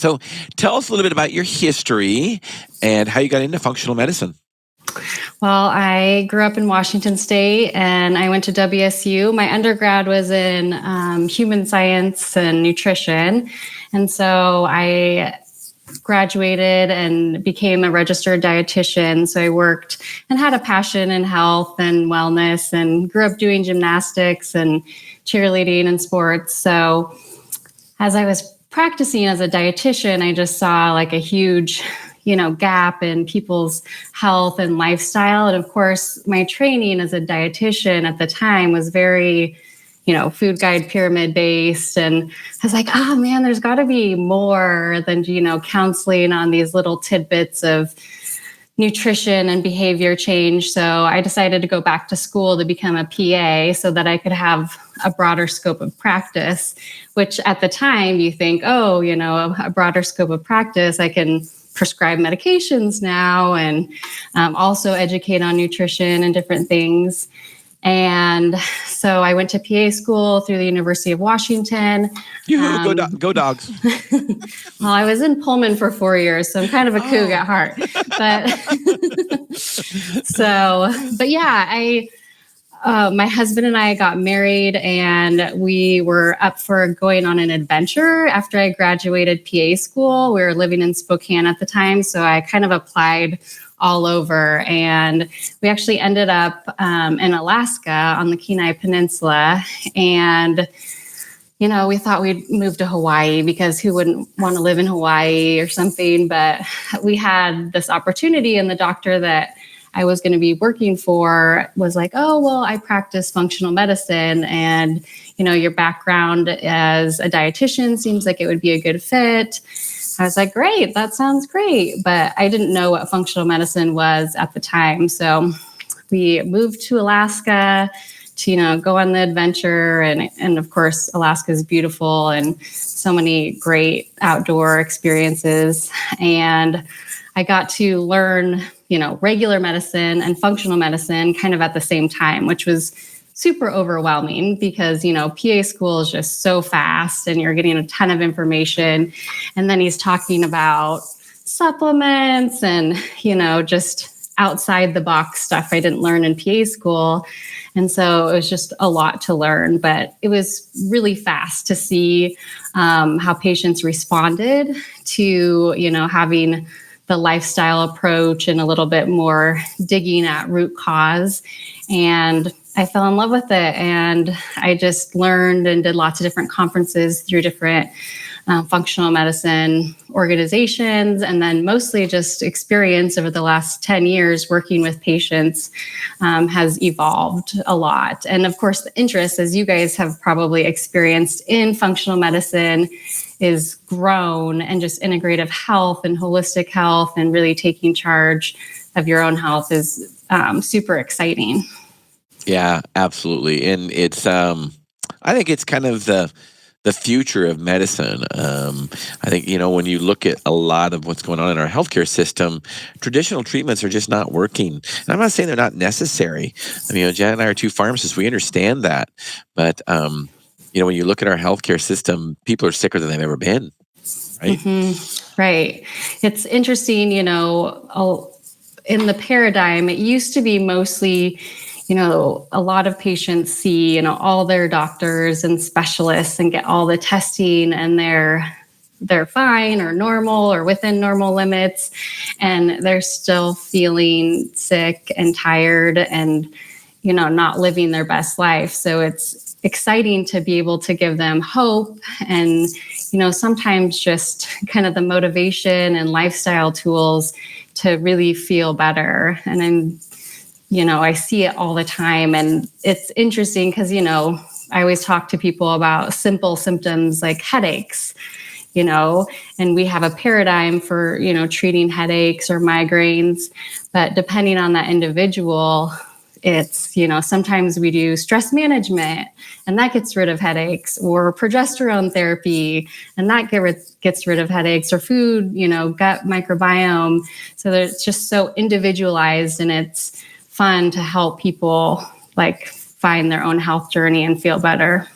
So tell us a little bit about your history and how you got into functional medicine. Well, I grew up in Washington State and I went to WSU. My undergrad was in human science and nutrition. And so I graduated and became a registered dietitian. So I worked and had a passion in health and wellness and grew up doing gymnastics and cheerleading and sports. So as I was practicing as a dietitian, I just saw like a huge gap in people's health and lifestyle. And of course, my training as a dietitian at the time was very, food guide pyramid based. And I was like, oh man, there's got to be more than, counseling on these little tidbits of nutrition and behavior change. So I decided to go back to school to become a PA so that I could have a broader scope of practice, which at the time you think, a broader scope of practice, I can prescribe medications now and also educate on nutrition and different things. And so I went to PA school through the University of Washington. Go Dogs. Well, I was in Pullman for 4 years, so I'm kind of a Coug at heart. My husband and I got married and we were up for going on an adventure after I graduated PA school. We were living in Spokane at the time, so I kind of applied all over. And we actually ended up in Alaska on the Kenai Peninsula. And, we thought we'd move to Hawaii because who wouldn't want to live in Hawaii or something? But we had this opportunity, and the doctor that I was going to be working for was like, oh, well, I practice functional medicine and, your background as a dietitian seems like it would be a good fit. I was like, great, that sounds great. But I didn't know what functional medicine was at the time. So we moved to Alaska to, go on the adventure. And of course, Alaska is beautiful and so many great outdoor experiences. And I got to learn, regular medicine and functional medicine kind of at the same time, which was super overwhelming because, PA school is just so fast and you're getting a ton of information. And then he's talking about supplements and, just outside the box stuff I didn't learn in PA school. And so it was just a lot to learn, but it was really fast to see how patients responded to, having the lifestyle approach and a little bit more digging at root cause. And I fell in love with it. And I just learned and did lots of different conferences through different functional medicine organizations. And then mostly just experience over the last 10 years working with patients has evolved a lot. And of course, the interest, as you guys have probably experienced in functional medicine, is grown, and just integrative health and holistic health and really taking charge of your own health is super exciting. Yeah, absolutely. And it's, I think it's kind of the future of medicine. I think, when you look at a lot of what's going on in our healthcare system, traditional treatments are just not working. And I'm not saying they're not necessary. I mean, Janet and I are two pharmacists. We understand that. But, when you look at our healthcare system, people are sicker than they've ever been. Right. Mm-hmm. Right. It's interesting, in the paradigm, it used to be mostly, a lot of patients see, all their doctors and specialists and get all the testing and they're fine or normal or within normal limits. And they're still feeling sick and tired and, not living their best life. So it's exciting to be able to give them hope and, sometimes just kind of the motivation and lifestyle tools to really feel better. And I see it all the time. And it's interesting because, I always talk to people about simple symptoms like headaches, and we have a paradigm for, treating headaches or migraines. But depending on that individual, it's, sometimes we do stress management and that gets rid of headaches, or progesterone therapy and that gets rid of headaches, or food, gut microbiome. So that it's just so individualized, and it's fun to help people find their own health journey and feel better.